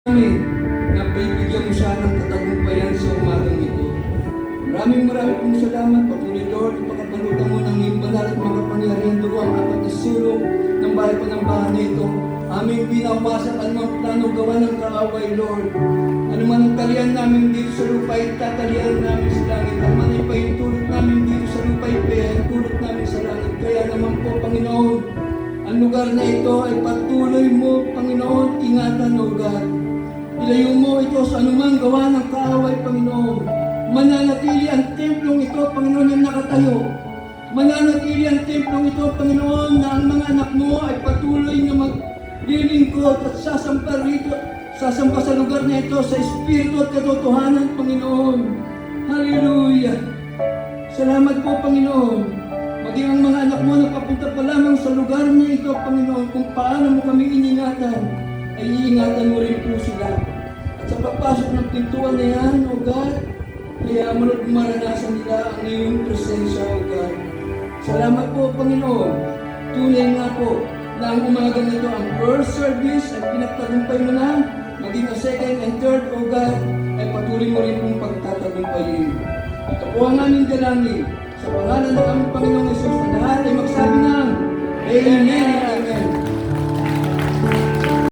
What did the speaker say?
namin na bibigyan mo siya ng katagumpayan sa umagang ito. Maraming pong salamat, Patuloy Lord, ipakatalutan mo ng iyong banal at makapangyarihan dugo ang apat na sulong ng bahay panambahan na ito. Aming binawasan anumang plano gawa ng kaaway, Lord. Ano man ang talian namin dito sa lupa, tatalian namin sa langit. Ano man ay pahintulot namin dito sa lupa, pahintulot namin sa langit. Kaya naman po, Panginoon, ang lugar na ito ay patuloy mo, Panginoon, ingatan, O God. Ilayo mo ito sa anumang gawa ng kaaway, Panginoon. Mananatili ang templong ito, Panginoon, na nakatayo. Mananatili ang templong ito, Panginoon, na ang mga anak mo ay patuloy na maglilingkod at sasampa rito, sasampa sa lugar na ito sa Espiritu at katotohanan, Panginoon. Hallelujah! Salamat po, Panginoon. Maging ang mga anak mo na papunta pa lamang sa lugar na ito, Panginoon, kung paano mo kami iningatan, ay iingatan mo rin po sila. At sa pagpasok ng pintuan na yan, O God, kaya mo na maranasan nila ang iyong presensya, O God. Salamat po, Panginoon. Tunay nga po na ang umaga nito ang first service at pinagtagumpay mo na, maging ang second and third, O God, ay patuloy mo rin pong pagtatagumpayin. Ito po ang aming dalangin. Sa pangalan ng aming Panginoong Jesus, na lahat ay magsabi ng Amen and Amen.